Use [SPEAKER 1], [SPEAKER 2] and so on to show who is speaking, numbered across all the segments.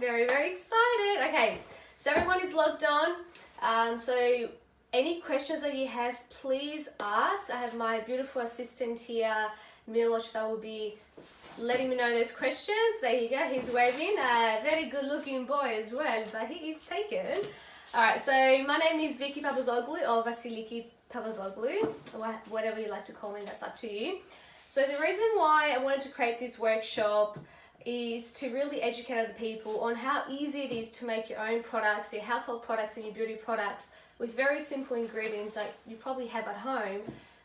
[SPEAKER 1] very, very excited. Okay, so everyone is logged on. So any questions that you have, please ask. I have my beautiful assistant here, Milosh, that will be letting me know those questions. There you go, he's waving. A very good looking boy as well, but he is taken. Alright, so my name is Vicki Papazoglu, or Vasiliki Papazoglu, whatever you like to call me, that's up to you. So the reason why I wanted to create this workshop is to really educate other people on how easy it is to make your own products, your household products and your beauty products with very simple ingredients that you probably have at home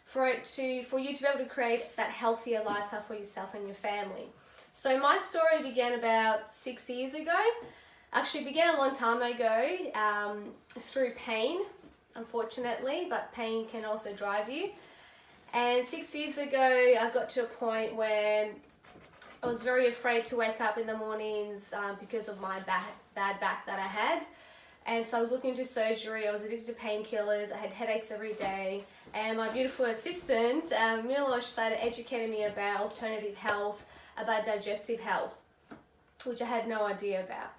[SPEAKER 1] for you to be able to create that healthier lifestyle for yourself and your family. So my story began about 6 years ago. Actually, it began a long time ago through pain, unfortunately, but pain can also drive you. And 6 years ago, I got to a point where I was very afraid to wake up in the mornings because of my bad back that I had. And so I was looking into surgery, I was addicted to painkillers, I had headaches every day. And my beautiful assistant, Milosh, started educating me about alternative health, about digestive health, which I had no idea about.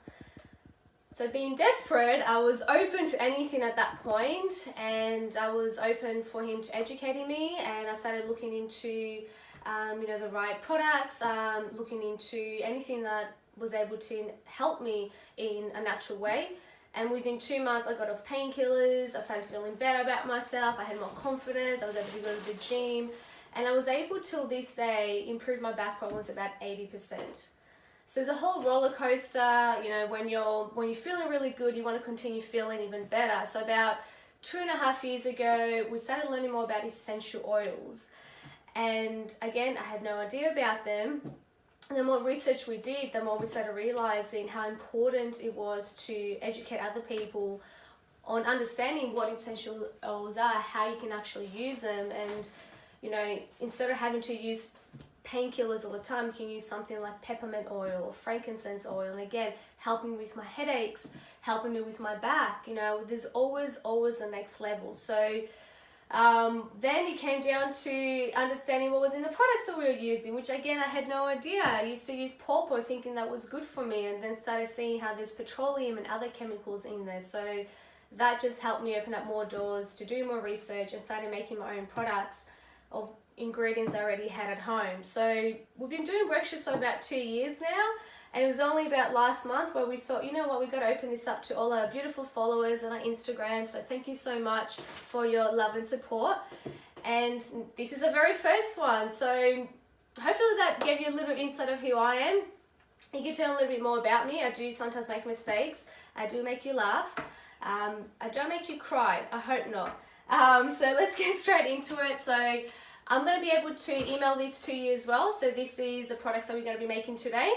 [SPEAKER 1] So being desperate, I was open to anything at that point, and I was open for him to educating me, and I started looking into the right products, looking into anything that was able to help me in a natural way. And within 2 months, I got off painkillers, I started feeling better about myself, I had more confidence, I was able to go to the gym, and I was able till this day improve my back problems about 80%. So it's a whole roller coaster, when you're feeling really good, you want to continue feeling even better. So about 2.5 years ago, we started learning more about essential oils. And again, I had no idea about them. And the more research we did, the more we started realizing how important it was to educate other people on understanding what essential oils are, how you can actually use them. And, instead of having to use painkillers all the time, you can use something like peppermint oil or frankincense oil, and again, helping me with my headaches, helping me with my back. There's always the next level. So then it came down to understanding what was in the products that we were using, which again, I had no idea. I used to use pawpaw thinking that was good for me, and then started seeing how there's petroleum and other chemicals in there. So that just helped me open up more doors to do more research and started making my own products of ingredients I already had at home. So we've been doing workshops for about 2 years now, and it was only about last month where we thought, you know what, we've got to open this up to all our beautiful followers on our Instagram. So thank you so much for your love and support. And this is the very first one. So hopefully that gave you a little bit insight of who I am. You can tell a little bit more about me. I do sometimes make mistakes. I do make you laugh. I don't make you cry. I hope not. So let's get straight into it. So I'm going to be able to email this to you as well. So this is the products that we're going to be making today.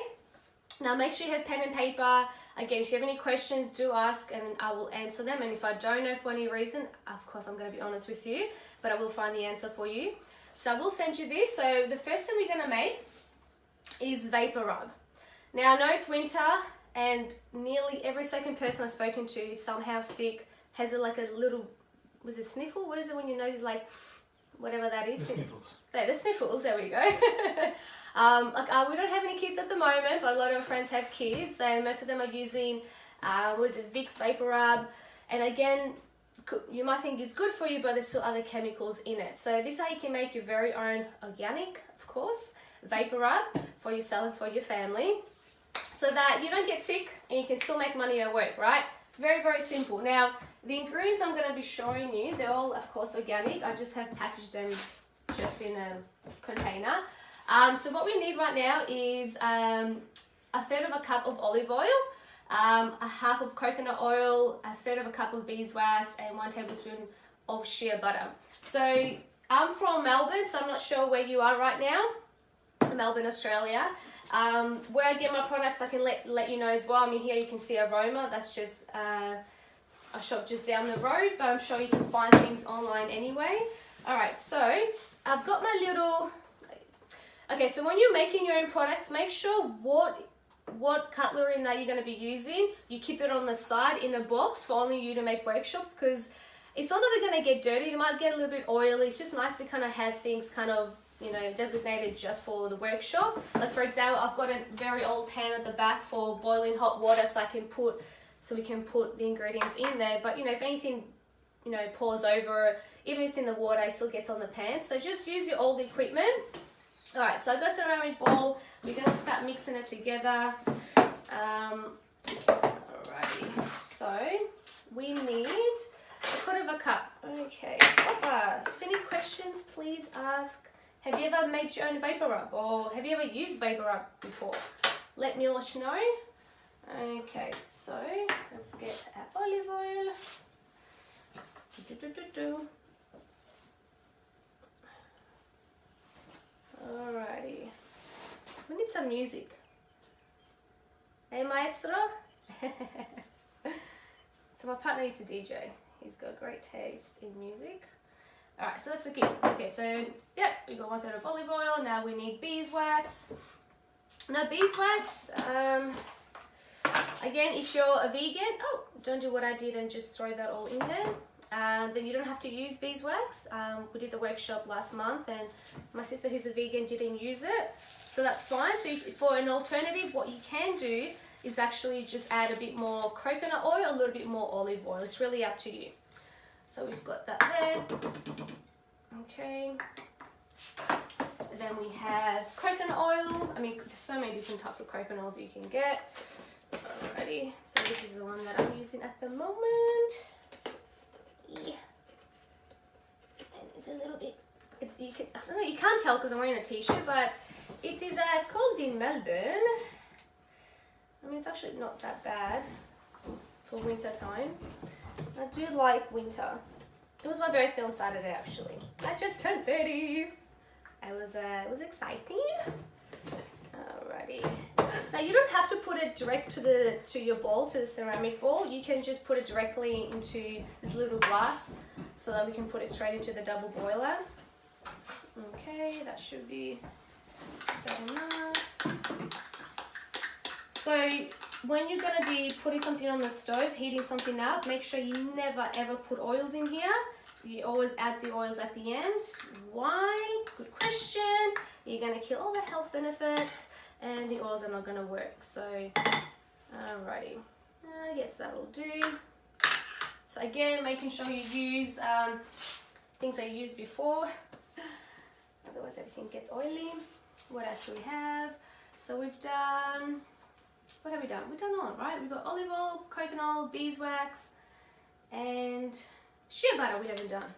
[SPEAKER 1] Now make sure you have pen and paper. Again, if you have any questions, do ask and I will answer them. And if I don't know for any reason, of course I'm going to be honest with you, but I will find the answer for you. So I will send you this. So the first thing we're going to make is vapor rub. Now I know it's winter and nearly every second person I've spoken to is somehow sick, has a little, was it sniffle? What is it when your nose is like, whatever that is?
[SPEAKER 2] The sniffles.
[SPEAKER 1] The sniffles, there we go. We don't have any kids at the moment, but a lot of our friends have kids, and most of them are using, Vicks Vapor Rub. And again, you might think it's good for you, but there's still other chemicals in it. So this is how you can make your very own organic, of course, Vapor Rub for yourself and for your family, so that you don't get sick and you can still make money at work, right? Very, very simple. Now, the ingredients I'm going to be showing you, they're all, of course, organic. I just have packaged them just in a container. So what we need right now is a third of a cup of olive oil, a half of coconut oil, a third of a cup of beeswax, and 1 tablespoon of shea butter. So I'm from Melbourne, so I'm not sure where you are right now, Melbourne, Australia. Where I get my products, I can let you know as well. I mean, here you can see Aroma. That's just a shop just down the road, but I'm sure you can find things online anyway. All right, so I've got my little... Okay, so when you're making your own products, make sure what cutlery that you're going to be using, you keep it on the side in a box for only you to make workshops, because it's not that they're going to get dirty. They might get a little bit oily. It's just nice to kind of have things kind of you know, designated just for the workshop. Like for example, I've got a very old pan at the back for boiling hot water, so we can put the ingredients in there. But you know, if anything, you know, pours over, even if it's in the water, it still gets on the pan. So just use your old equipment. All right, so I've got a ceramic bowl. We're gonna start mixing it together. Alrighty, so we need a quarter of a cup. Okay, if any questions, please ask. Have you ever made your own vapor rub, or have you ever used vapor rub before? Let Milosh know. Okay, so let's get our olive oil. Alrighty, we need some music. Hey maestro. So my partner used to DJ. He's got great taste in music. Alright, so that's the key. Okay, so yeah, we got 1/3 of olive oil. Now we need beeswax. Now beeswax, again, if you're a vegan, don't do what I did and just throw that all in there. Then you don't have to use beeswax. We did the workshop last month and my sister who's a vegan didn't use it, so that's fine. So for an alternative, what you can do is actually just add a bit more coconut oil, a little bit more olive oil. It's really up to you. So we've got that there. Okay. And then we have coconut oil. I mean, there's so many different types of coconut oils you can get. Alrighty, so this is the one that I'm using at the moment. Yeah. And it's a little bit, I don't know, you can't tell because I'm wearing a t-shirt, but it is cold in Melbourne. I mean, it's actually not that bad for winter time. I do like winter. It was my birthday on Saturday actually. I just turned 30. It was exciting. Alrighty. Now you don't have to put it direct to your bowl, to the ceramic bowl. You can just put it directly into this little glass so that we can put it straight into the double boiler. Okay, that should be good enough. So when you're going to be putting something on the stove, heating something up, make sure you never ever put oils in here. You always add the oils at the end. Why? Good question. You're going to kill all the health benefits and the oils are not going to work. So, alrighty. I guess that'll do. So again, making sure you use things that you used before. Otherwise everything gets oily. What else do we have? So we've done... What have we done? We've done all, right? We've got olive oil, coconut oil, beeswax, and shea butter we haven't done.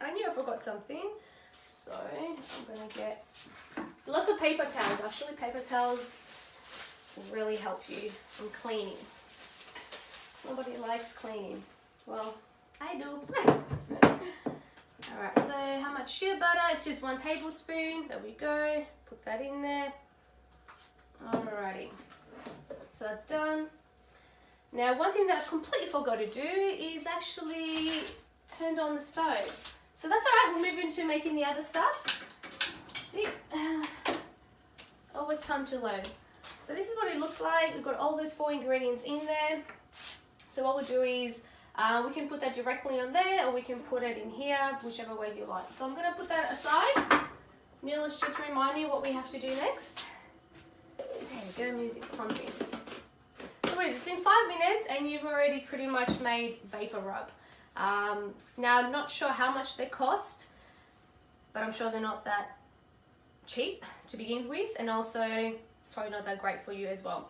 [SPEAKER 1] I knew I forgot something. So I'm gonna get lots of paper towels. Actually, paper towels will really help you in cleaning. Nobody likes cleaning. Well, I do. Alright, so how much shea butter? It's just 1 tablespoon. There we go. Put that in there. Alrighty. So that's done. Now one thing that I completely forgot to do is actually turned on the stove. So that's alright, we'll move into making the other stuff. See? Always time to learn. So this is what it looks like. We've got all those 4 ingredients in there. So what we'll do is we can put that directly on there or we can put it in here, whichever way you like. So I'm going to put that aside. Let's just remind me what we have to do next. There we go, music's pumping. So what is it? It's been 5 minutes and you've already pretty much made vapor rub. Now I'm not sure how much they cost, but I'm sure they're not that cheap to begin with, and also it's probably not that great for you as well.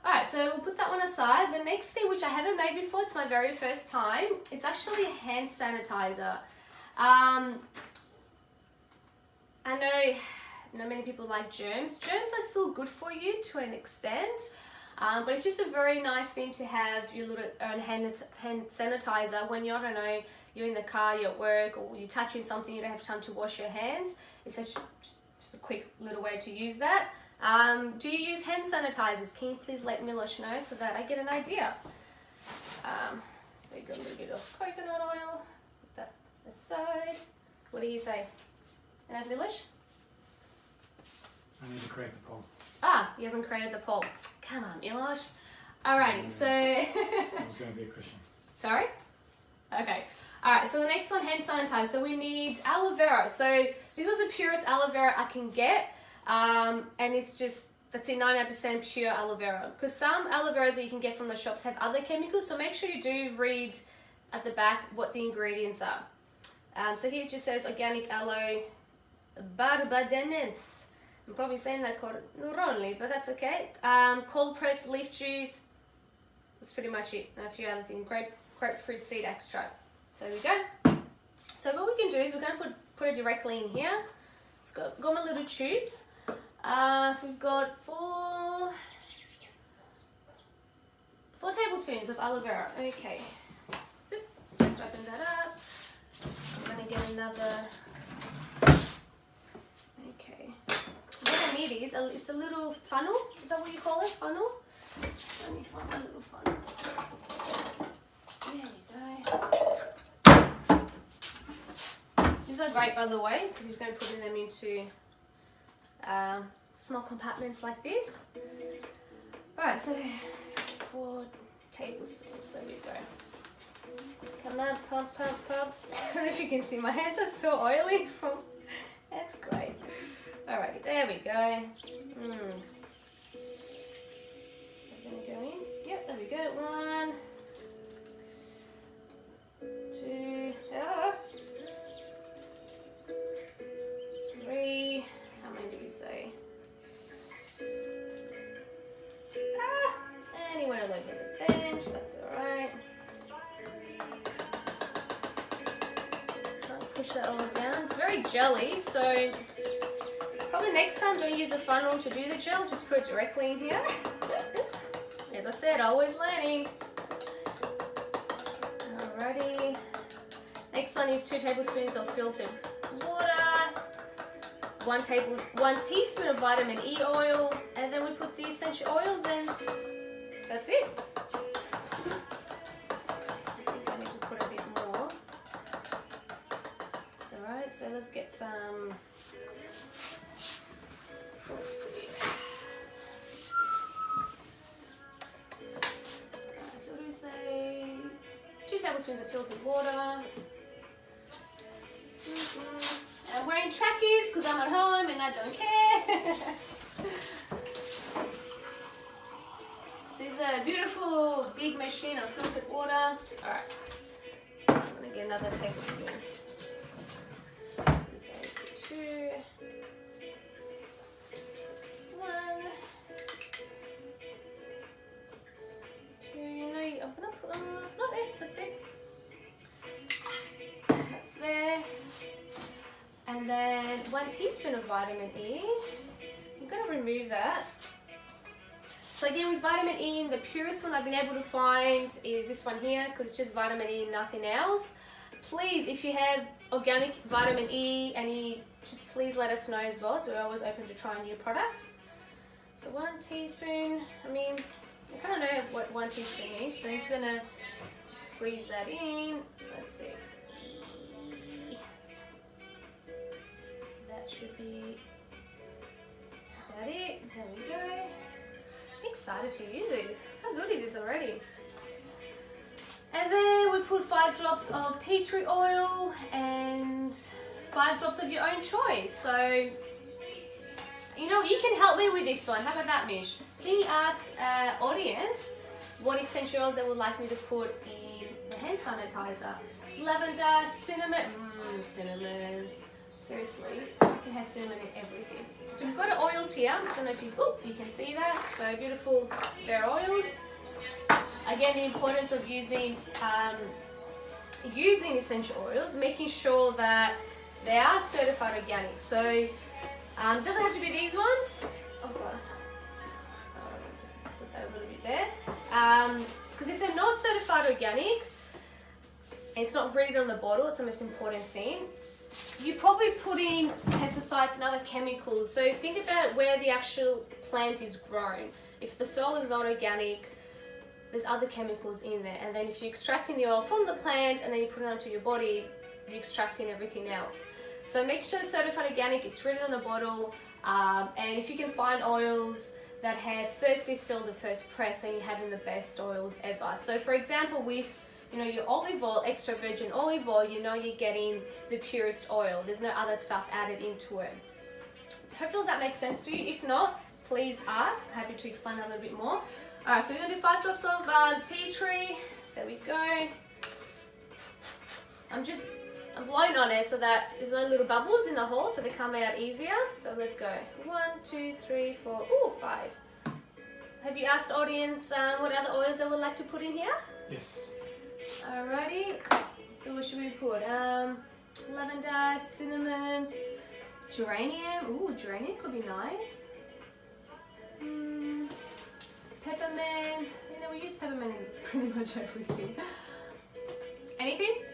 [SPEAKER 1] Alright, so we'll put that one aside. The next thing, which I haven't made before, it's my very first time, it's actually a hand sanitizer. I know many people like germs. Germs are still good for you to an extent, but it's just a very nice thing to have your little own hand sanitizer when you're, I don't know, you're in the car, you're at work, or you're touching something, you don't have time to wash your hands. It's just a quick little way to use that. Do you use hand sanitizers? Can you please let Milosh know so that I get an idea? So you got a little bit of coconut oil, put that aside. What do you say? Enough, Milosh?
[SPEAKER 2] I need to create the poll.
[SPEAKER 1] He hasn't created the poll. Come on, Milosh. Alrighty, so...
[SPEAKER 2] It was going to be a question.
[SPEAKER 1] Sorry? Okay. Alright, so the next one, hand sanitizer. So we need aloe vera. So this was the purest aloe vera I can get. And it's just, that's it, 99% pure aloe vera. Because some aloe veras that you can get from the shops have other chemicals, so make sure you do read at the back what the ingredients are. So here it just says organic aloe barbadense. I'm probably saying that wrongly, but that's okay. Cold pressed leaf juice. That's pretty much it. And a few other things. Grapefruit seed extract. So there we go. So what we can do is we're going to put it directly in here. It's got my little tubes. So we've got four tablespoons of aloe vera. Okay. So just open that up. I'm going to get another. Okay. What I need is it's a little funnel. Is that what you call it? Funnel? Let me find a little funnel. There we go. These are great, by the way, because you're going to put them into small compartments like this. Alright, so 4 tablespoons. There we go. Come on, pump, pump, pump. I don't know if you can see, my hands are so oily. That's great. Alright, there we go. Is that going to go in? Yep, there we go. 1, 2, 3. How many do we say? And he went all over the bench. That's alright. Push that all down. It's very jelly, so probably next time don't use a funnel to do the gel, just put it directly in here. As I said, always learning. Alrighty. Next one is 2 tablespoons of filtered water, 1 teaspoon of vitamin E oil, and then we put the essential oils in. That's it. I think I need to put a bit more. It's alright, so let's get some. Let's see. So what do we say? 2 tablespoons of filtered water. I'm wearing trackies because I'm at home and I don't care. This is a beautiful big machine of filtered water. Alright, I'm going to get another tablespoon. So say 2, 1, 2. No, I'm going to put not there. That's it. That's there. And then 1 teaspoon of vitamin E. I'm going to remove that. So again, with vitamin E, the purest one I've been able to find is this one here, because it's just vitamin E and nothing else. Please, if you have organic vitamin E, just please let us know as well, so we're always open to trying new products. So 1 teaspoon, I mean, I kind of know what 1 teaspoon is, so I'm just going to squeeze that in. Let's see. That should be about it. There we go. I'm excited to use this. How good is this already? And then we put 5 drops of tea tree oil and 5 drops of your own choice. So, you know, you can help me with this one. How about that, Mish? Can you ask audience what essential oils they would like me to put in the hand sanitizer? Lavender, cinnamon, cinnamon. Seriously, you can have cinnamon in everything. So we've got our oils here. I don't know if you can see that. So beautiful bare oils. Again, the importance of using essential oils, making sure that they are certified organic. So it doesn't have to be these ones. Just put that a little bit there. Because if they're not certified organic, and it's not written on the bottle, it's the most important thing. You probably put in pesticides and other chemicals. So think about where the actual plant is grown. If the soil is not organic, there's other chemicals in there. And then if you're extracting the oil from the plant and then you put it onto your body, you're extracting everything else. So make sure it's certified organic, it's written on the bottle. And if you can find oils that have first distilled the first press, and you're having the best oils ever. So for example, with you know, your olive oil, extra virgin olive oil, you know you're getting the purest oil. There's no other stuff added into it. Hopefully that makes sense to you. If not, please ask. I'm happy to explain that a little bit more. Alright, so we're going to do 5 drops of tea tree. There we go. I'm blowing on it so that there's no little bubbles in the hole, so they come out easier. So let's go. 1, 2, 3, 4, ooh, 5. Have you asked the audience what other oils they would like to put in here?
[SPEAKER 2] Yes.
[SPEAKER 1] Alrighty. So what should we put? Lavender, cinnamon, geranium. Ooh, geranium could be nice. Peppermint. You know, we use peppermint in pretty much everything. Anything?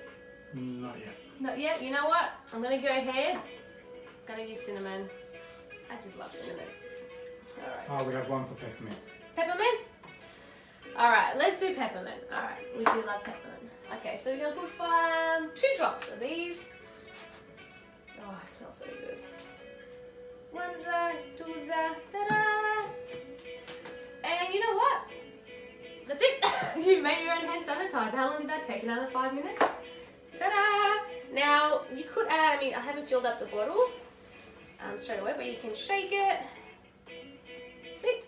[SPEAKER 2] Not yet.
[SPEAKER 1] Not yet? You know what? I'm going to go ahead. I'm going to use cinnamon. I just love cinnamon. Alright.
[SPEAKER 2] Oh, we have one for peppermint.
[SPEAKER 1] Peppermint? Alright, let's do peppermint. Alright, we do love peppermint. Okay, so we're going to put 2 drops of these. Oh, it smells so good. One'za, two'za, ta-da! And you know what? That's it. You made your own hand sanitizer. How long did that take? Another 5 minutes? Ta-da! Now, you could add, I mean, I haven't filled up the bottle straight away, but you can shake it. See?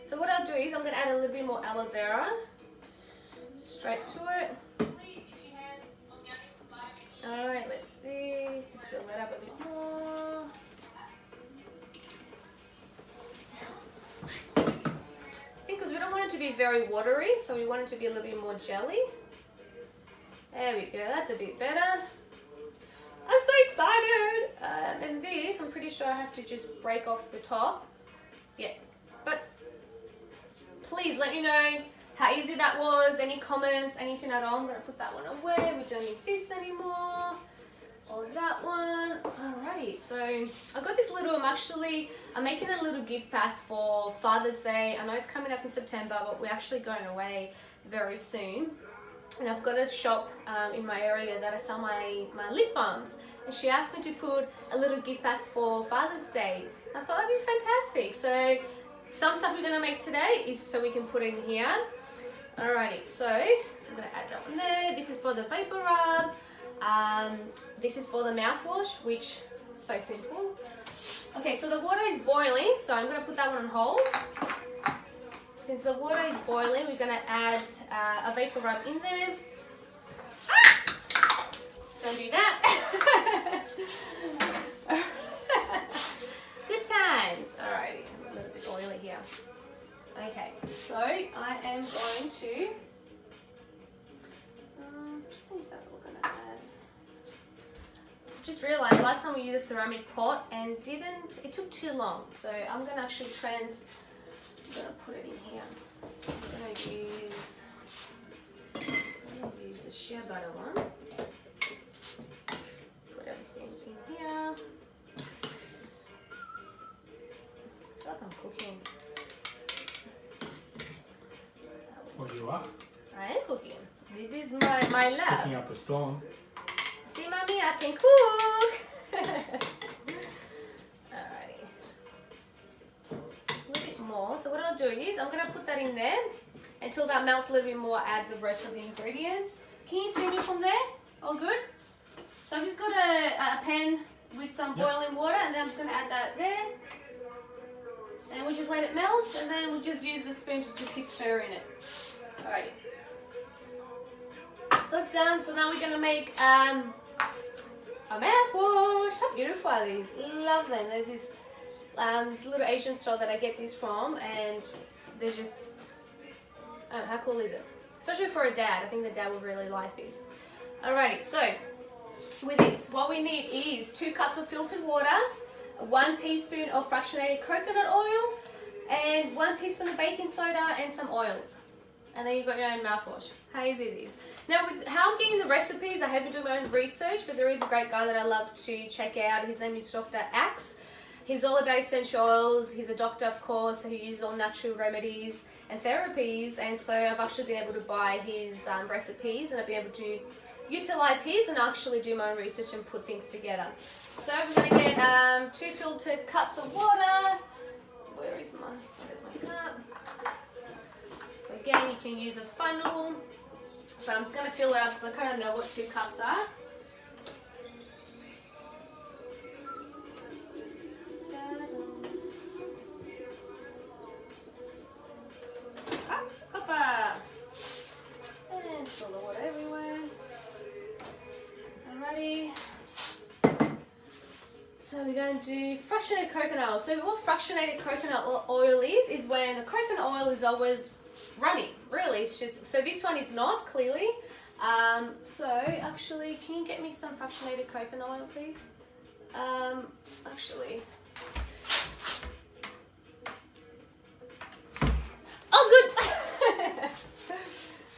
[SPEAKER 1] So what I'll do is I'm going to add a little bit more aloe vera straight to it. Alright, let's see. Just fill that up a bit more. I think because we don't want it to be very watery, so we want it to be a little bit more jelly. There we go, that's a bit better. I'm so excited! And this, I'm pretty sure I have to just break off the top. Yeah, but please let me know how easy that was, any comments, anything at all. I'm going to put that one away, we don't need this anymore. Or that one. Alrighty, so I got this little, I'm making a little gift pack for Father's Day. I know it's coming up in September, but we're actually going away very soon. And I've got a shop in my area that I sell my lip balms. And she asked me to put a little gift pack for Father's Day. I thought that'd be fantastic. So some stuff we're gonna make today is so we can put in here. Alrighty, so I'm gonna add that one there. This is for the vapor rub. This is for the mouthwash, which is so simple. Okay, so the water is boiling, so I'm gonna put that one on hold. Since the water is boiling, we're gonna add a vapor rub in there. Ah! Don't do that. Good times. Alrighty, a little bit oily here. Okay, so I am going to just see if that's all we're gonna add. Just realized last time we used a ceramic pot and it took too long. So I'm gonna actually I'm gonna put it in here. So I'm gonna use the shea butter one. Put everything in here. I feel like I'm cooking.
[SPEAKER 2] Well, you are.
[SPEAKER 1] I am cooking. This is my lab.
[SPEAKER 2] Cooking up a storm.
[SPEAKER 1] See, mommy, I can cook. Alrighty. Just a little bit more. So what I'll do is I'm going to put that in there until that melts a little bit more. Add the rest of the ingredients. Can you see me from there? All good? So I've just got a pan with some boiling water, and then I'm just going to add that there. And we'll just let it melt, and then we'll just use the spoon to just keep stirring it. Alrighty. So it's done. So now we're going to make a mouthwash. How beautiful are these? Love them. There's this little Asian store that I get these from, and they're just, I don't know, how cool is it? Especially for a dad. I think the dad would really like this. Alrighty, so with this, what we need is 2 cups of filtered water, 1 teaspoon of fractionated coconut oil, and 1 teaspoon of baking soda and some oils. And then you've got your own mouthwash. How easy it is. Now, with how I'm getting the recipes, I haven't done my own research, but there is a great guy that I love to check out. His name is Dr. Axe. He's all about essential oils. He's a doctor, of course, so he uses all natural remedies and therapies. And so I've actually been able to buy his recipes, and I've been able to utilize his and actually do my own research and put things together. So I'm going to get 2 filtered cups of water. Where's my cup? So again, you can use a funnel. But I'm just going to fill it up because I kind of know what 2 cups are. And fill the water everywhere. Alrighty. So we're going to do fractionated coconut oil. So what fractionated coconut oil is when the coconut oil is always running. Really, it's just, so this one is not, clearly. So actually, can you get me some fractionated coconut oil, please? Actually. Oh, good.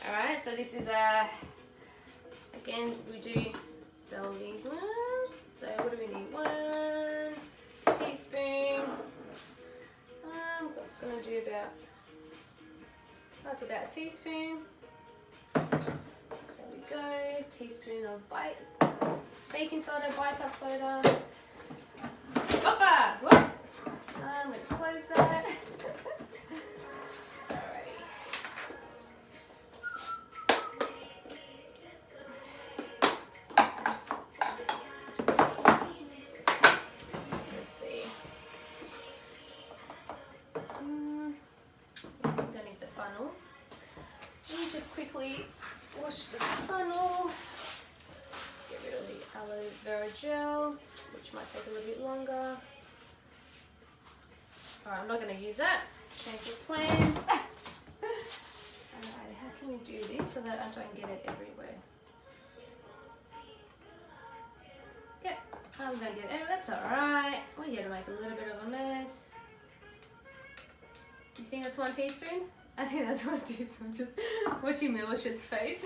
[SPEAKER 1] Alright, so this is again, we do sell these ones. So what do we need? 1 teaspoon. I'm gonna do that's about a teaspoon. There we go. Teaspoon of baking soda, bicarb soda. Hoppa! Whoop. I'm gonna close that. Quickly wash the funnel, get rid of the aloe vera gel, which might take a little bit longer. Alright, I'm not going to use that. Change the plans. Alright, how can we do this so that I don't get it everywhere? Yep, I'm going to get it. That's alright. We're here to make a little bit of a mess. You think that's 1 teaspoon? I think that's 1 teaspoon. Just watching Milosh's face.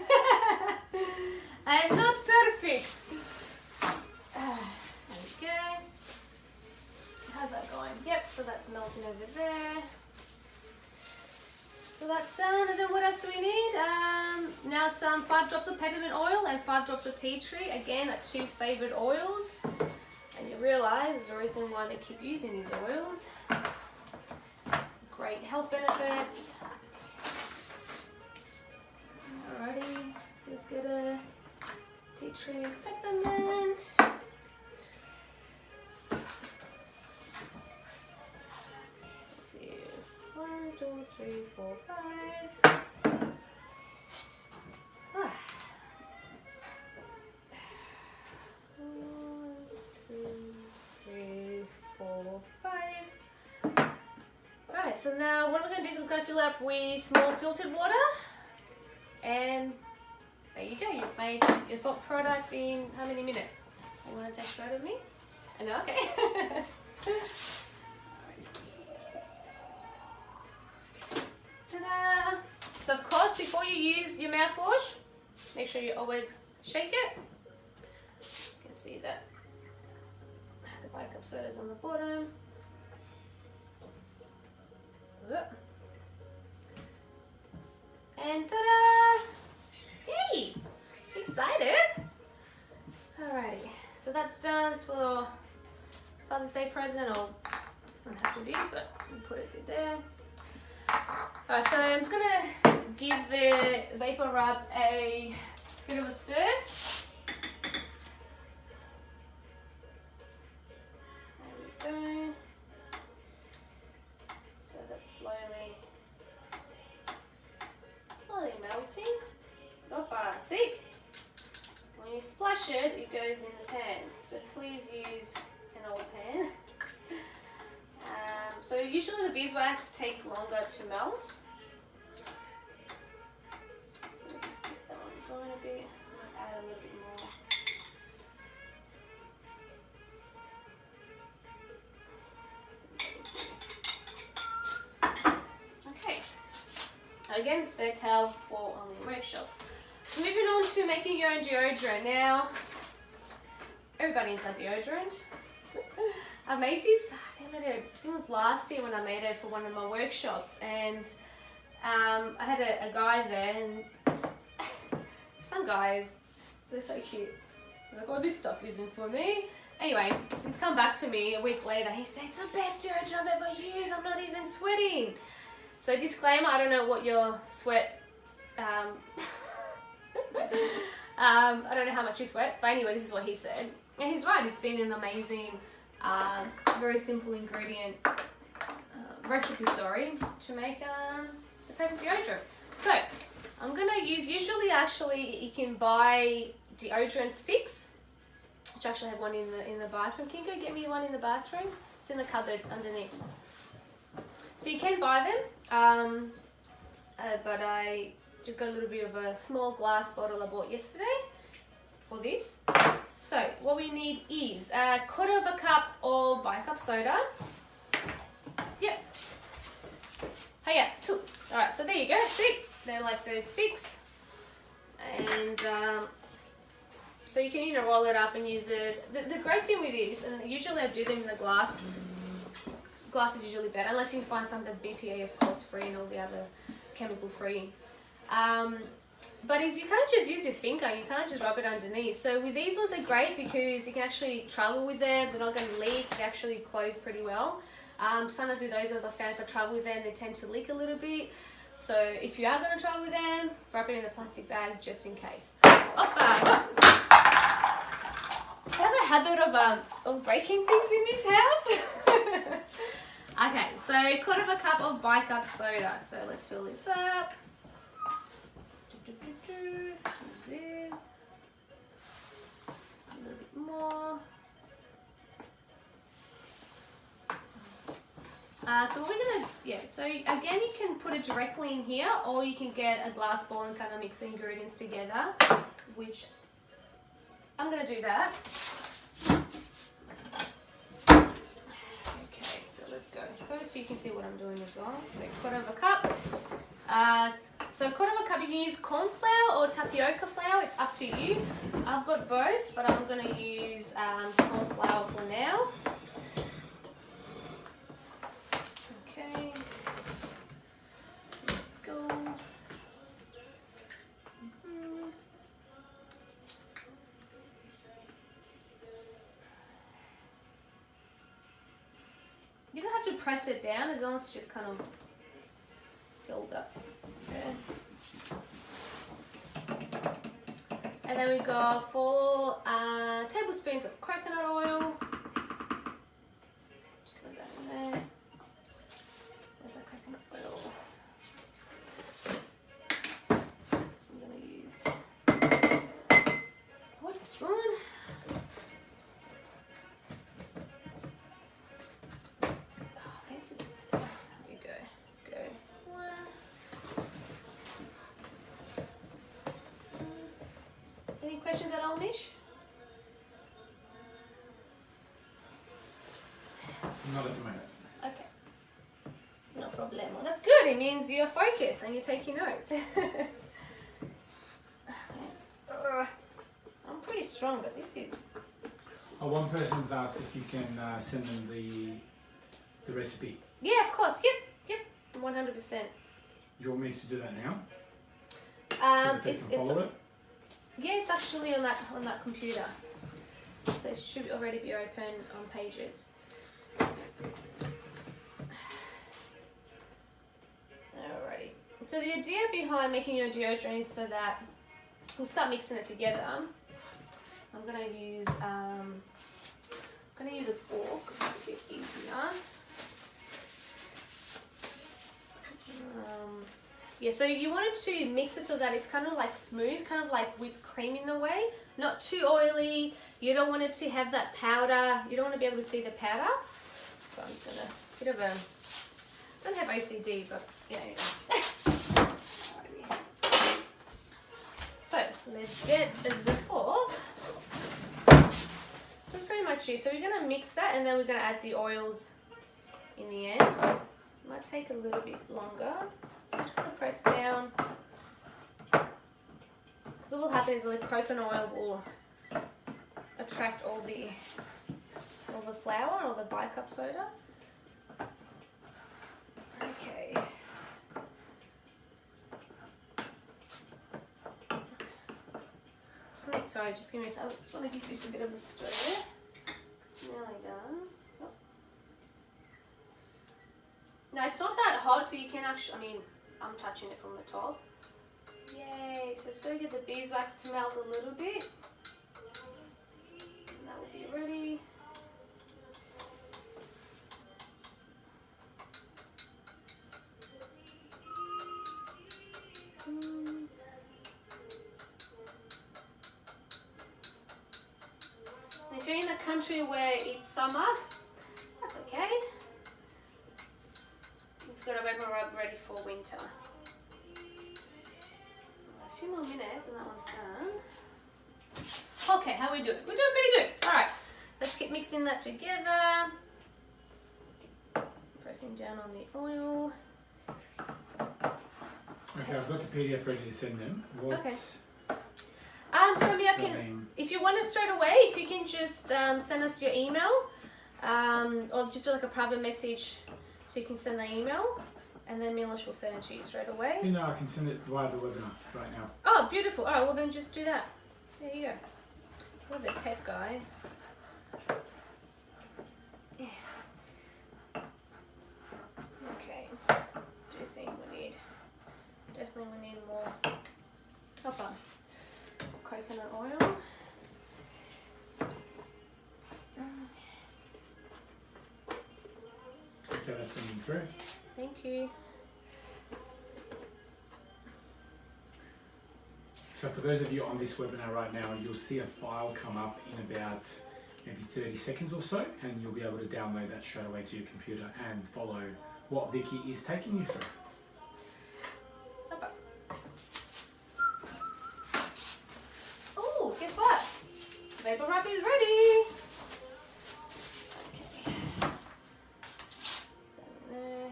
[SPEAKER 1] I am not perfect. There we go. How's that going? Yep, so that's melting over there. So that's done. And then what else do we need? Now some 5 drops of peppermint oil and 5 drops of tea tree. Again, are 2 favorite oils. And you realize the reason why they keep using these oils. Great health benefits. Alrighty, so let's get a tea tree and peppermint. Let's see, 1, 2, 3, 4, 5. Ah. 1, 2, 3, 4, 5. Alright, so now what I'm going to do is I'm just going to fill it up with more filtered water. And there you go, you've made your thought product in how many minutes? You want to take a photo of me? I know, okay. Ta-da! So of course, before you use your mouthwash, make sure you always shake it. You can see that the bicarb soda is on the bottom. And ta-da! Yay! Excited? Alrighty, so that's done. It's for Father's Day present, or it doesn't have to be, but we'll put it there. Alright, so I'm just gonna give the vapor rub a bit of a stir. There we go. So that's slowly melting. Hoppa, see? When you splash it, it goes in the pan. So please use an old pan. So usually the beeswax takes longer to melt. So just keep that one going a bit. Add a little bit more. Okay. Again, spare towel for only workshops. So moving on to making your own deodorant. Now, everybody needs a deodorant. I made this, I think it was last year when I made it for one of my workshops, and I had a guy there, and some guys, they're so cute. They're like, oh, this stuff isn't for me. Anyway, he's come back to me a week later. He said, it's the best deodorant I've ever used. I'm not even sweating. So disclaimer, I don't know what your sweat I don't know how much you sweat, but anyway, this is what he said. And he's right, it's been an amazing, very simple ingredient recipe, to make the paper deodorant. So, I'm going to use, usually actually you can buy deodorant sticks, which I actually have one in the bathroom. Can you go get me one in the bathroom? It's in the cupboard underneath. So you can buy them, but I just got a little bit of a small glass bottle I bought yesterday for this. So what we need is a quarter of a cup of bicarb soda. Yep. Oh yeah, 2. All right, so there you go. See, they're like those sticks, and so you can roll it up and use it. The great thing with this, and usually I do them in the glass. Glass is usually better, unless you can find something that's BPA, of course, free and all the other chemical free. But is you kind of just use your finger, you kind of just rub it underneath. So with these ones are great because you can actually travel with them, they're not going to leak, they actually close pretty well. Sometimes with those ones I found if I travel with them, they tend to leak a little bit. So if you are going to travel with them, wrap it in a plastic bag just in case. I have a habit of breaking things in this house. Okay, so a quarter of a cup of bicarb soda. So let's fill this up. This. A little bit more. So what we're gonna, so again you can put it directly in here, or you can get a glass bowl and kind of mix the ingredients together, which I'm gonna do that. Okay, so let's go. So you can see what I'm doing as well. So a quarter of a cup. So a quarter of a cup, you can use corn flour or tapioca flour, it's up to you. I've got both, but I'm going to use corn flour for now. Okay, let's go. You don't have to press it down as long as it's just kind of filled up. And then we got 4 tablespoons of coconut oil. Just put that in there. There's our coconut oil. I'm going to use a water spoon. Any questions at all, Mish?
[SPEAKER 2] Not at the moment.
[SPEAKER 1] Okay. No problem. Well, that's good. It means you're focused and you're taking notes. I'm pretty strong, but this is...
[SPEAKER 2] One person's asked if you can send them the recipe.
[SPEAKER 1] Yeah, of course. Yep. 100%.
[SPEAKER 2] You want me to do that now? So they
[SPEAKER 1] it's
[SPEAKER 2] can follow it?
[SPEAKER 1] Yeah, it's actually on that computer, so it should already be open on Pages. Alrighty. So the idea behind making your deodorant is so that we'll start mixing it together. I'm gonna use a fork. It's a bit easier. Yeah, so you want it to mix it so that it's kind of like smooth, kind of like whipped cream in a way. Not too oily. You don't want it to have that powder. You don't want to be able to see the powder. So I'm just going to, bit of a, don't have OCD, but yeah, So let's get the fork. So that's pretty much it. So we're going to mix that and then we're going to add the oils in the end. It might take a little bit longer. So I'm just going to press down. Because what will happen is the coconut oil will attract all the flour or the bicarb soda. Okay. Sorry, just give me a second. I just want to give this a bit of a stir. It's nearly done. Oh. No, it's not that hot, so you can actually, I'm touching it from the top. Yay! So just gotta get the beeswax to melt a little bit. And that will be ready. If you're in a country where it's summer, that's okay. You've got a vapor rub ready for winter. A few more minutes and that one's done. Okay, how are we doing? We're doing pretty good. Alright, let's keep mixing that together. Pressing down on the oil.
[SPEAKER 2] Okay, I've got the PDF ready to send them.
[SPEAKER 1] Okay. So I can, if you want it straight away, if you can just send us your email, or just do like a private message, so you can send the email, and then Milosh will send it to you straight away.
[SPEAKER 2] You know, I can send it via the webinar right now.
[SPEAKER 1] Oh, beautiful. All right, well then just do that. There you go. You're the tech guy. Yeah. Okay. Do you think we need? Definitely we need more. Hopper. Coconut oil.
[SPEAKER 2] Okay, that's sending through.
[SPEAKER 1] Thank you.
[SPEAKER 2] So for those of you on this webinar right now, you'll see a file come up in about maybe 30 seconds or so, and you'll be able to download that straight away to your computer and follow what Vicki is taking you through.
[SPEAKER 1] Oh, guess what? Vapor wrap is ready. Okay. There.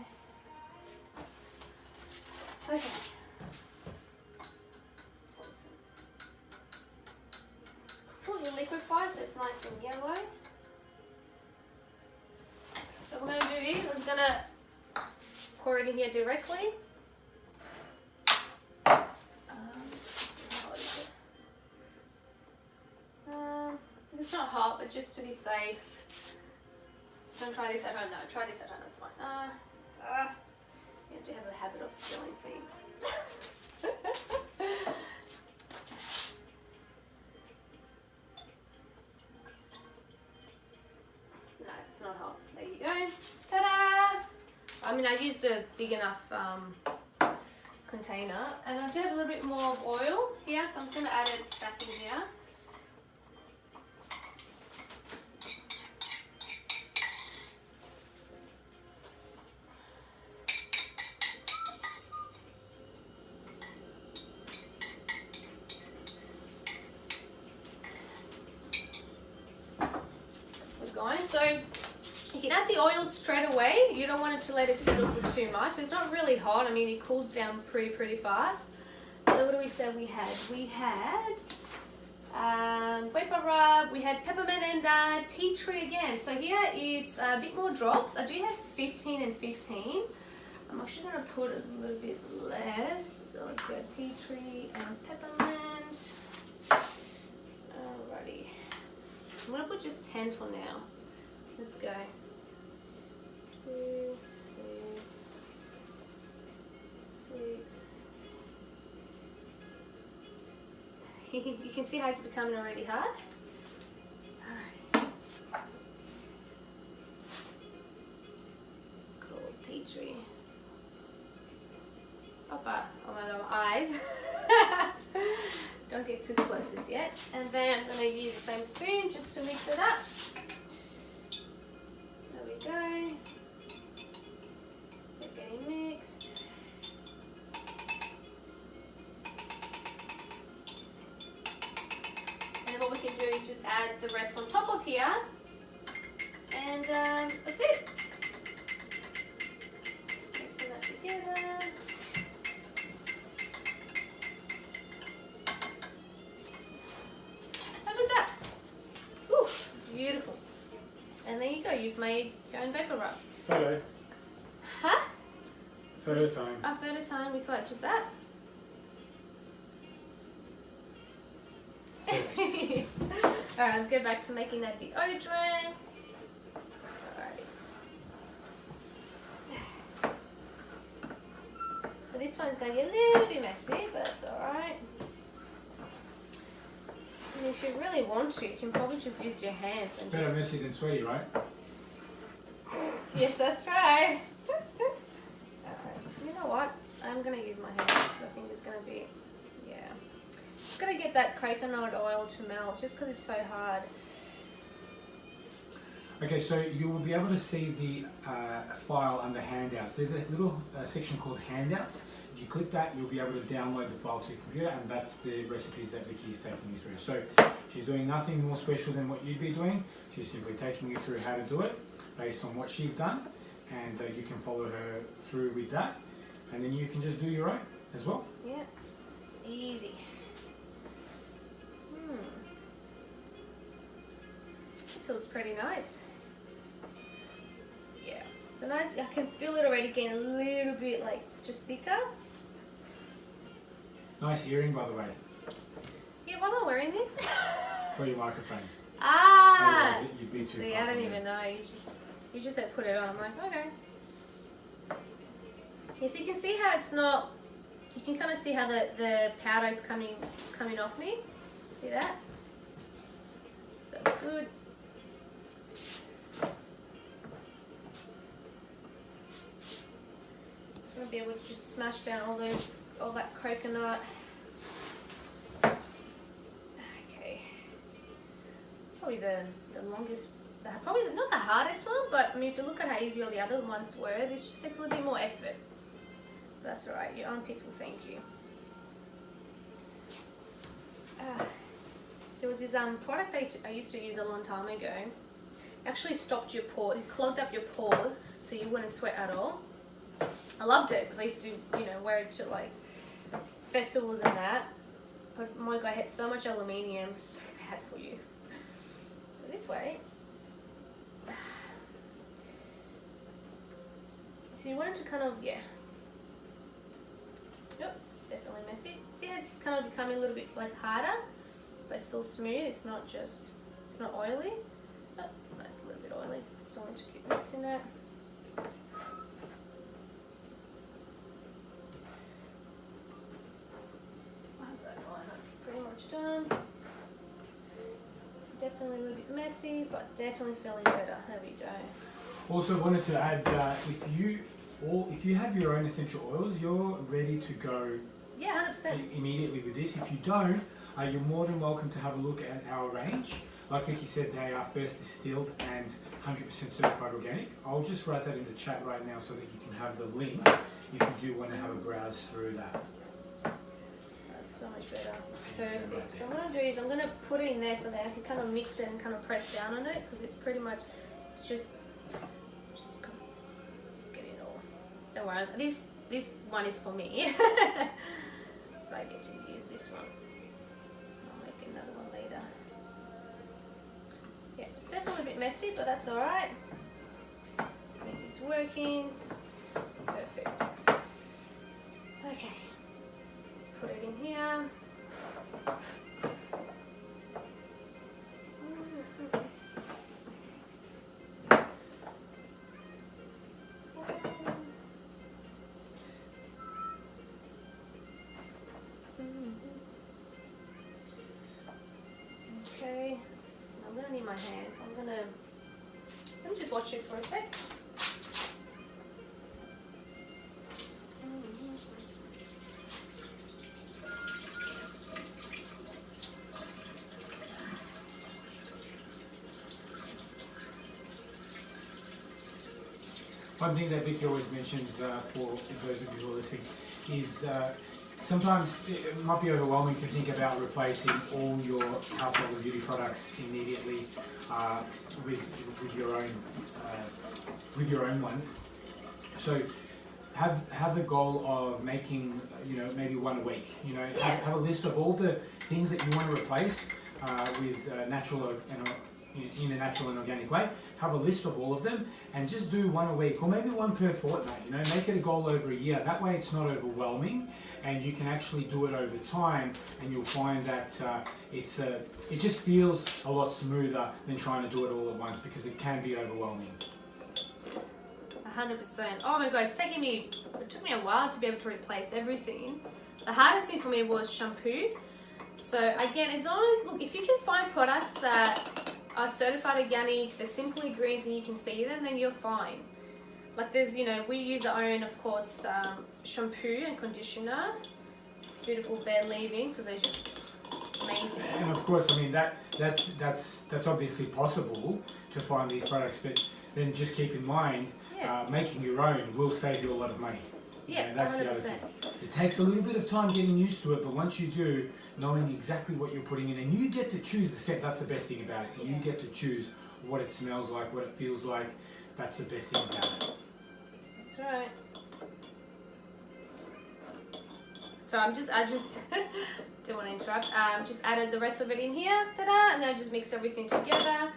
[SPEAKER 1] Okay. It's completely liquefied, so it's nice and yellow. So what we're going to do is I'm just going to pour it in here directly. It's not hot, but just to be safe. Don't try this at home. No, try this at home. That's fine. You have to have a habit of spilling things. No, it's not hot. There you go. Ta-da! I mean, I used a big enough container, and I do have a little bit more of oil here, so I'm just going to add it back in here. So you can add the oil straight away. You don't want it to let it settle for too much. It's not really hot. I mean, it cools down pretty fast. So what do we say we had? We had vapor rub, we had peppermint and tea tree again. So here it's a bit more drops. I do have 15 and 15. I'm actually going to put a little bit less. So let's go tea tree and peppermint. Alrighty. I'm going to put just 10 for now. Let's go. 2, 3, 6. You can see how it's becoming already hard. Alright. Cool, tea tree. Oppa. Oh my god, my eyes. Don't get too close as yet. And then I'm going to use the same spoon just to mix it up. There we go. So getting mixed. And then what we can do is just add the rest on top of here. And that's it. Mixing that together. Beautiful. And there you go, you've made your own vapor rub.
[SPEAKER 2] Photo.
[SPEAKER 1] Huh?
[SPEAKER 2] Photo time.
[SPEAKER 1] A photo time with what? Just that? Alright, let's go back to making that deodorant. Alright. So this one's going to get a little bit messy, but it's alright. And if you really want to, you can probably just use your hands. And
[SPEAKER 2] better messy than sweaty, right?
[SPEAKER 1] Yes, that's right. You know what? I'm going to use my hands because I think it's going to be, yeah. Just going to get that coconut oil to melt just because it's so hard.
[SPEAKER 2] Okay, so you will be able to see the file under handouts. There's a little section called handouts. If you click that, you'll be able to download the file to your computer, and that's the recipes that Vicki is taking you through. So she's doing nothing more special than what you'd be doing. She's simply taking you through how to do it based on what she's done, and you can follow her through with that, and then you can just do your own as well.
[SPEAKER 1] Yeah, easy. It feels pretty nice. Yeah, so nice. I can feel it already getting a little bit like just thicker.
[SPEAKER 2] Nice earring, by the way.
[SPEAKER 1] Yeah, why am I wearing this?
[SPEAKER 2] For your microphone.
[SPEAKER 1] Ah!
[SPEAKER 2] Otherwise, you'd be too
[SPEAKER 1] See,
[SPEAKER 2] far
[SPEAKER 1] I don't
[SPEAKER 2] from
[SPEAKER 1] even
[SPEAKER 2] it.
[SPEAKER 1] know. You just said put it on. I'm like, okay. Yeah, so you can see how it's not. You can kind of see how the powder is coming off me. See that? So it's good. So I'll be able to just smash down all that coconut. Okay. It's probably the longest. Probably not the hardest one, but I mean, if you look at how easy all the other ones were, this just takes a little bit more effort. That's alright, your armpits will thank you. There was this product I used to use a long time ago. Actually stopped your pores, it clogged up your pores so you wouldn't sweat at all. I loved it because I used to, wear it to like festivals and that. But my God, I had so much aluminium, so bad for you. So this way. So you wanted to kind of, yeah. Yep, definitely messy. See how it's kind of becoming a little bit like harder, but still smooth. It's not oily. Oh, that's a little bit oily. Still want to keep mixing that. How's that going? That's pretty much done. Definitely a little bit messy, but definitely feeling better. There we go.
[SPEAKER 2] Also wanted to add, if you have your own essential oils, you're ready to go.
[SPEAKER 1] Yeah, 100%.
[SPEAKER 2] Immediately with this. If you don't, you're more than welcome to have a look at our range. Like Vicki said, they are first distilled and 100% certified organic. I'll just write that in the chat right now so that you can have the link if you do want to have a browse through that.
[SPEAKER 1] That's so much better. Perfect. So what I'm going to do is I'm going to put it in there so that I can kind of mix it and kind of press down on it, because it's pretty much, it's just getting all. Don't worry, this one is for me. So I get to use this one. I'll make another one later. Yeah, it's definitely a bit messy, but that's alright. Means it's working. Perfect. Okay. Let's put it in here. Okay, I'm gonna need my hands. Let me just watch this for a sec.
[SPEAKER 2] One thing that Vicki always mentions for those of you who are listening is sometimes it might be overwhelming to think about replacing all your household and beauty products immediately with your own ones. So have the goal of making maybe one a week. Have a list of all the things that you want to replace with natural and in a natural and organic way. Have a list of all of them and just do one a week or maybe one per fortnight. Make it a goal over a year. That way it's not overwhelming and you can actually do it over time, and you'll find that it just feels a lot smoother than trying to do it all at once, because it can be overwhelming.
[SPEAKER 1] 100%. Oh my god, it took me a while to be able to replace everything. The hardest thing for me was shampoo. So again, as long as, look, if you can find products that are certified organic, they're simple ingredients and you can see them, then you're fine. Like there's, you know, we use our own, of course, shampoo and conditioner. Beautiful bed leave-in because they're just amazing.
[SPEAKER 2] And of course, I mean that's obviously possible to find these products, but then just keep in mind, making your own will save you a lot of money.
[SPEAKER 1] Yeah,
[SPEAKER 2] you know, that's
[SPEAKER 1] 100%.
[SPEAKER 2] the other thing. It takes a little bit of time getting used to it, but once you do, knowing exactly what you're putting in, and you get to choose the scent. That's the best thing about it. You get to choose what it smells like, what it feels like. That's the best thing about it.
[SPEAKER 1] That's right. So I just don't want to interrupt. Just added the rest of it in here, ta-da, and then I just mix everything together.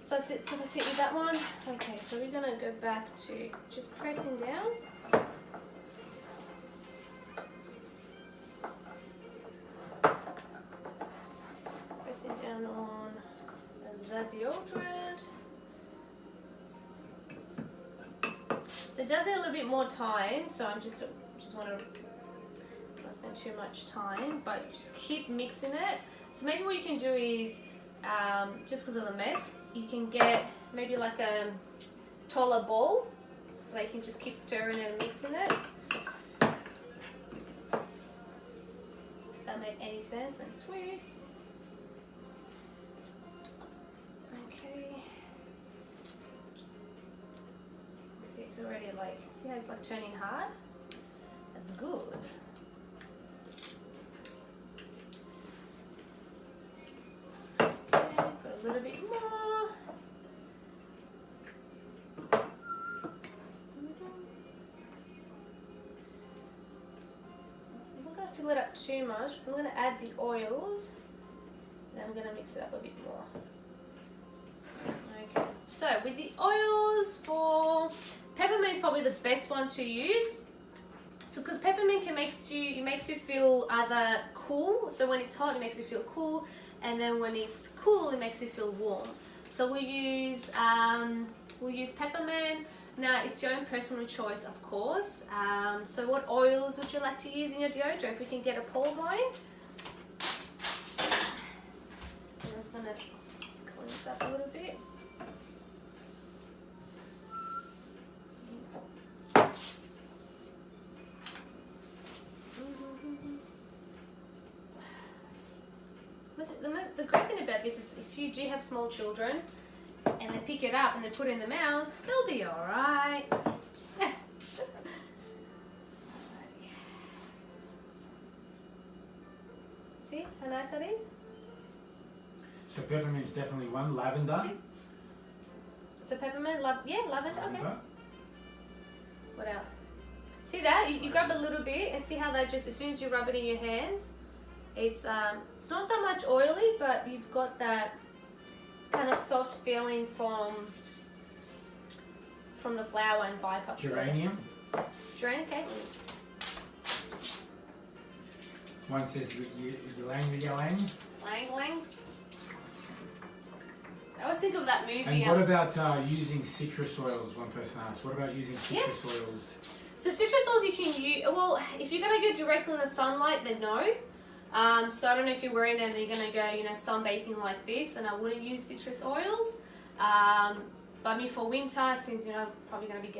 [SPEAKER 1] So that's it. So that's it with that one. Okay, so we're gonna go back to just pressing down. Pressing down on the deodorant. So it does need a little bit more time. So I'm just want to not spend too much time, but just keep mixing it. So maybe what you can do is, just because of the mess, you can get maybe like a taller bowl, so that you can just keep stirring it and mixing it. If that made any sense, then sweet. Okay. See, it's already like, see how it's like turning hard? That's good. A little bit more. I'm not going to fill it up too much because I'm going to add the oils. Then I'm going to mix it up a bit more. Okay, so with the oils, for peppermint is probably the best one to use. So because peppermint makes you feel either cool. So when it's hot, it makes you feel cool. And then when it's cool, it makes you feel warm. So we'll use peppermint. Now it's your own personal choice, of course. So what oils would you like to use in your deodorant? If we can get a poll going. And I'm just gonna clean this up a little bit. The great thing about this is if you do have small children and they pick it up and they put it in the mouth, they'll be alright. See how nice that is?
[SPEAKER 2] So peppermint's definitely one. Lavender.
[SPEAKER 1] See? So peppermint, lavender, okay. What else? See that? You grab a little bit and see how that just, as soon as you rub it in your hands, it's not that much oily, but you've got that kind of soft feeling from the flour and bicarb.
[SPEAKER 2] Geranium.
[SPEAKER 1] Geranium, okay.
[SPEAKER 2] One says ylang.
[SPEAKER 1] Lang. I always think of that movie.
[SPEAKER 2] And what about using citrus oils? One person asked. What about using citrus oils?
[SPEAKER 1] So citrus oils you can use, well, if you're going to go directly in the sunlight, then no. So I don't know if you're wearing it and you're going to go, sunbathing like this, and I wouldn't use citrus oils. But I mean for winter, since you're probably going to be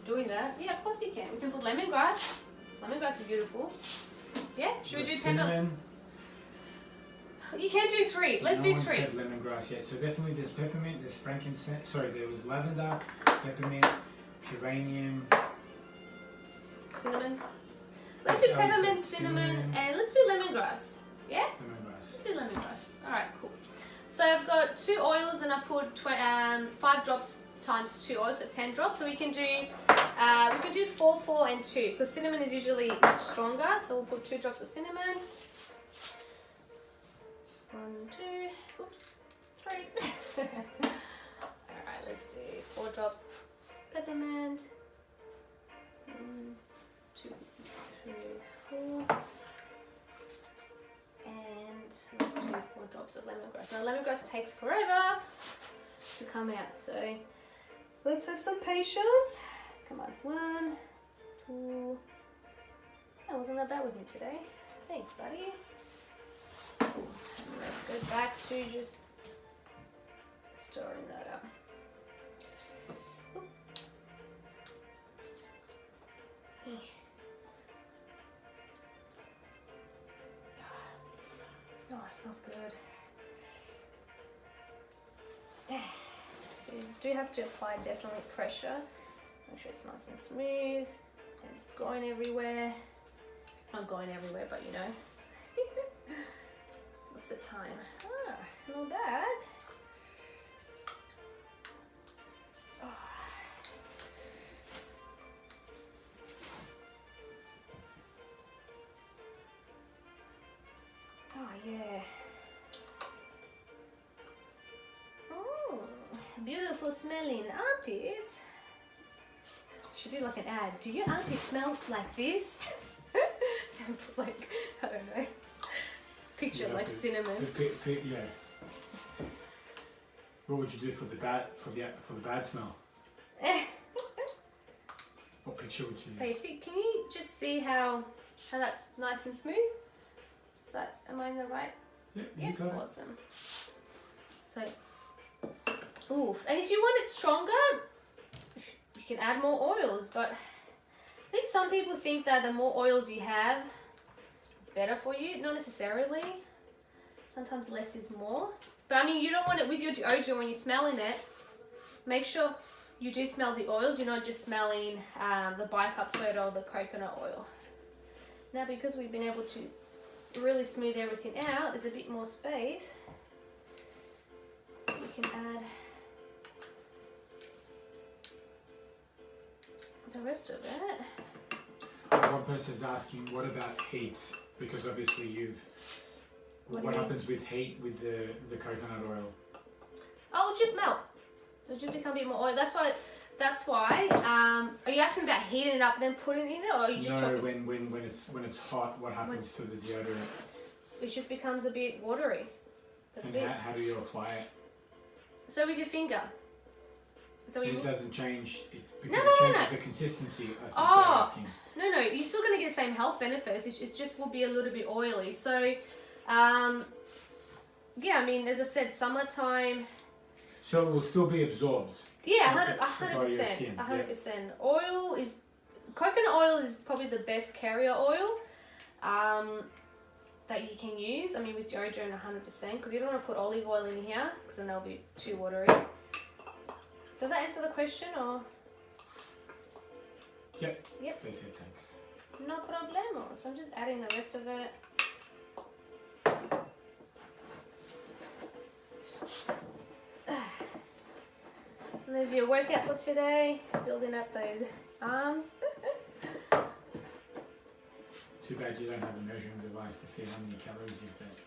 [SPEAKER 1] doing that, yeah, of course you can. We can put lemongrass. Lemongrass is beautiful. Yeah, should we do
[SPEAKER 2] cinnamon?
[SPEAKER 1] You can do 3. Let's do 3.
[SPEAKER 2] No one said lemongrass yet. So definitely there's peppermint, there's frankincense. Sorry, there was lavender, peppermint, geranium,
[SPEAKER 1] cinnamon. Let's do peppermint, cinnamon, and let's do lemongrass. Yeah?
[SPEAKER 2] Lemongrass.
[SPEAKER 1] Let's do lemongrass. Alright, cool. So I've got 2 oils and I put 5 drops times 2 oils, so 10 drops. So we can do 4, 4, and 2 because cinnamon is usually much stronger. So we'll put 2 drops of cinnamon. 1, 2, oops, 3. Alright, let's do 4 drops of peppermint. 1, 2, 3, 4. And let's do 4 drops of lemongrass. Now lemongrass takes forever to come out, so Let's have some patience. Come on, 1, 2. That wasn't that bad with me today. Thanks, buddy. Let's go back to just stirring that up. Oop. Oh, it smells good. So you do have to apply definitely pressure. Make sure it's nice and smooth. And it's going everywhere. Not going everywhere, but you know. What's the time? Ah, not bad. Oh. Oh, yeah. Oh, beautiful smelling armpits. Should do like an ad. Do your armpits smell like this? Like, I don't know. Picture like cinnamon.
[SPEAKER 2] Yeah. What would you do for the bad smell? What picture would you use?
[SPEAKER 1] Hey, see, can you just see how that's nice and smooth? Is that, am I in the right?
[SPEAKER 2] Yeah, you got it.
[SPEAKER 1] Awesome. So, oof. And if you want it stronger, you can add more oils. But I think some people think that the more oils you have, it's better for you. Not necessarily. Sometimes less is more. But I mean, you don't want it with your deodorant when you're smelling it. Make sure you do smell the oils. You're not just smelling the bicarb soda or the coconut oil. Now, because we've been able to really smooth everything out, there's a bit more space. So we can add the rest of it.
[SPEAKER 2] One person's asking, what about heat? Because obviously what happens with heat with the coconut oil?
[SPEAKER 1] Oh, it'll just melt. It'll just become a bit more oil. That's why. Are you asking about heating it up and then putting it in there, or are you just
[SPEAKER 2] no? When it's hot, what happens to the deodorant?
[SPEAKER 1] It just becomes a bit watery. That's it.
[SPEAKER 2] How do you apply it?
[SPEAKER 1] So with your finger. So
[SPEAKER 2] it doesn't change because it changes the consistency. I think they're asking.
[SPEAKER 1] No, you're still going to get the same health benefits. It just will be a little bit oily. So, yeah, I mean, as I said, summertime.
[SPEAKER 2] So it will still be absorbed.
[SPEAKER 1] Yeah, 100%. 100%. Oil is, coconut oil is probably the best carrier oil that you can use. I mean, with deodorant, 100%, because you don't want to put olive oil in here because then they'll be too watery. Does that answer the question, or?
[SPEAKER 2] Yep.
[SPEAKER 1] Yep.
[SPEAKER 2] They said thanks.
[SPEAKER 1] No problemo. So I'm just adding the rest of it. And there's your workout for today. Building up those arms.
[SPEAKER 2] Too bad you don't have a measuring device to see how many calories you've burnt.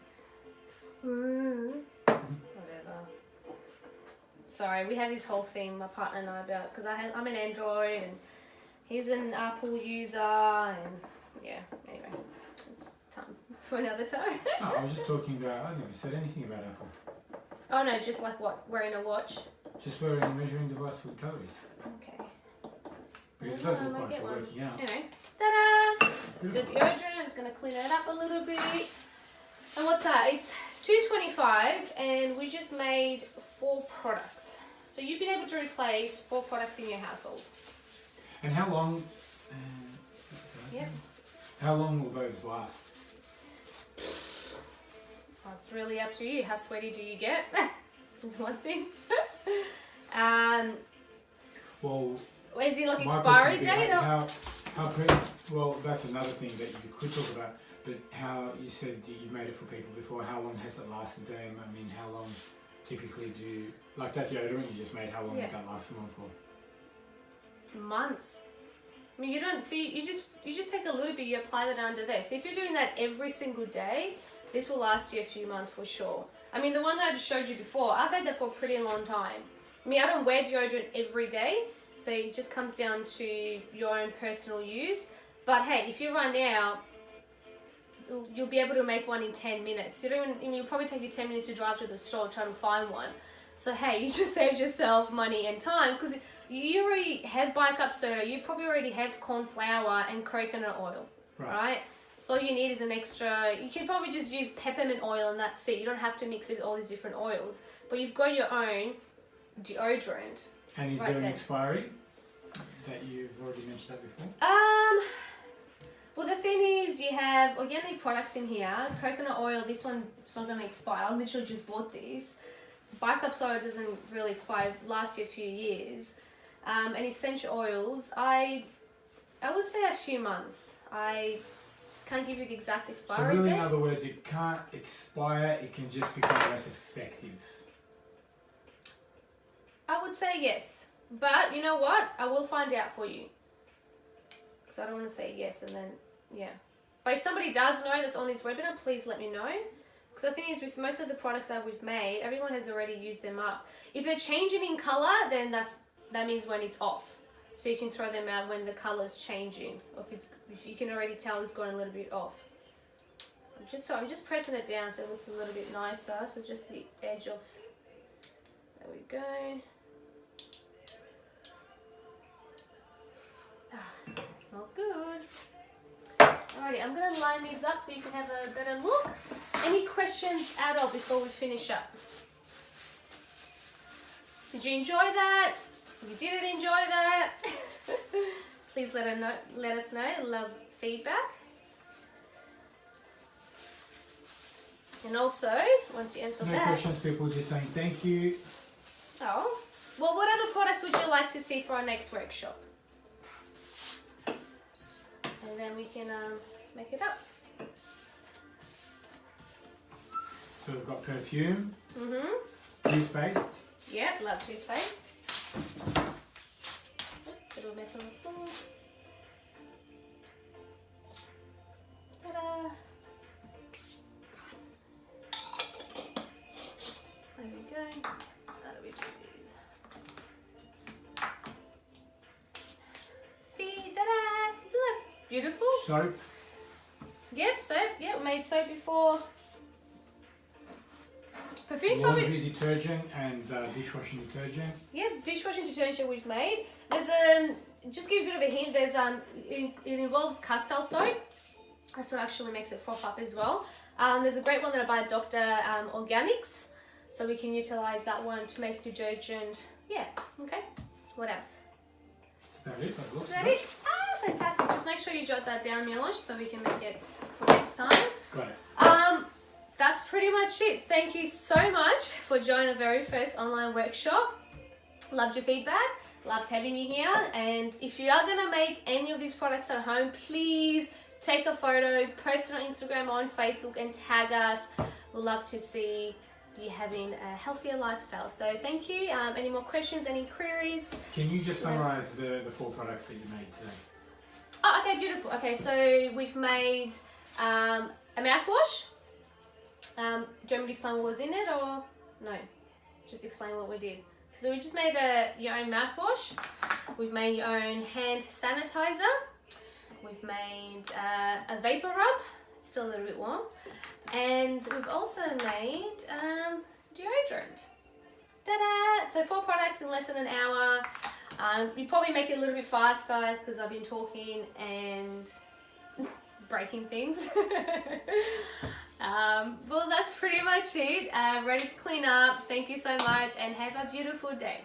[SPEAKER 1] Whatever. Sorry, we have this whole thing, my partner and I, about, because I'm an Android and he's an Apple user, and yeah, anyway, it's for another time.
[SPEAKER 2] I was just talking about, I never said anything about Apple.
[SPEAKER 1] Oh no, just like what, wearing a watch?
[SPEAKER 2] Just wearing a measuring device for the calories.
[SPEAKER 1] Okay.
[SPEAKER 2] Because it does look like you're working out.
[SPEAKER 1] Anyway, ta-da! So deodorant, I'm just going to clean it up a little bit. And what's that? It's $2.25 and we just made 4 products. So you've been able to replace 4 products in your household.
[SPEAKER 2] And how long?
[SPEAKER 1] Yep.
[SPEAKER 2] How long will those last?
[SPEAKER 1] Well, it's really up to you. How sweaty do you get? Is one thing.
[SPEAKER 2] Well,
[SPEAKER 1] is it like expiry date?
[SPEAKER 2] Well, that's another thing that you could talk about. But how you said you've made it for people before. How long has it lasted them? I mean, how long typically do you, like that deodorant you just made? How long did that last them for?
[SPEAKER 1] Months. I mean, you don't see. You just take a little bit. You apply that under there. So if you're doing that every single day, this will last you a few months for sure. I mean, the one that I just showed you before, I've had that for a pretty long time. I mean, I don't wear deodorant every day, so it just comes down to your own personal use. But hey, if you run out, you'll be able to make one in 10 minutes. You don't even, you'll probably take you 10 minutes to drive to the store, try to find one. So hey, you just saved yourself money and time because you already have bicarb soda. You probably already have corn flour and coconut oil, right? So all you need is an extra. You can probably just use peppermint oil and that's it. You don't have to mix it with all these different oils. But you've got your own deodorant.
[SPEAKER 2] And is there an expiry that you've already mentioned that before?
[SPEAKER 1] Well, the thing is, you have organic products in here. Coconut oil, this one's not going to expire. I literally just bought these. Bicarb soda doesn't really expire, lasts you a few years. And essential oils, I would say a few months. I can't give you the exact expiry date.
[SPEAKER 2] So really, in other words, it can't expire, it can just become less effective.
[SPEAKER 1] I would say yes. But you know what? I will find out for you. So I don't want to say yes and then, yeah. But if somebody does know that's on this webinar, please let me know. Because the thing is, with most of the products that we've made, everyone has already used them up. If they're changing in colour, then that means when it's off. So you can throw them out when the colour's changing. Or if you can already tell it's gone a little bit off. I'm just pressing it down so it looks a little bit nicer. So just the edge of, there we go. Smells good. Alrighty, I'm going to line these up so you can have a better look. Any questions at all before we finish up? Did you enjoy that? If you didn't enjoy that, please let us know. Love feedback. And also, once you answer
[SPEAKER 2] no questions, people just saying thank you.
[SPEAKER 1] Oh, well, what other products would you like to see for our next workshop? And then we can make it up.
[SPEAKER 2] So we've got perfume,
[SPEAKER 1] toothpaste.
[SPEAKER 2] Yeah,
[SPEAKER 1] love toothpaste. Little mess on the floor. Ta-da! There we go. How do we do these? See, ta-da! Isn't that beautiful?
[SPEAKER 2] Soap.
[SPEAKER 1] Yep, soap. Yep, made soap before. Perfume's
[SPEAKER 2] Laundry detergent and dishwashing detergent.
[SPEAKER 1] Yep, dishwashing detergent we've made. There's just give you a bit of a hint. There's it involves castile soap. That's what actually makes it froth up as well. There's a great one that I buy at Dr. Organics, so we can utilize that one to make detergent. Yeah. Okay. What else?
[SPEAKER 2] That's about it.
[SPEAKER 1] Is that it? Ah, fantastic. Just make sure you jot that down, Milosh, so we can make it for next time.
[SPEAKER 2] Got it.
[SPEAKER 1] That's pretty much it. Thank you so much for joining the very first online workshop. Loved your feedback. Loved having you here. And if you are going to make any of these products at home, please take a photo, post it on Instagram or on Facebook and tag us. We'd love to see you having a healthier lifestyle. So thank you. Any more questions, any queries?
[SPEAKER 2] Can you just summarize the 4 products that you made today?
[SPEAKER 1] Oh, okay, beautiful. Okay, so we've made a mouthwash. Do you want me to explain what was in it or no? Just explain what we did. So we just made your own mouthwash. We've made your own hand sanitizer. We've made a vapor rub. It's still a little bit warm. And we've also made deodorant. Ta-da! So 4 products in less than an hour. You probably make it a little bit faster because I've been talking and breaking things. Well, that's pretty much it. Ready to clean up. Thank you so much and have a beautiful day.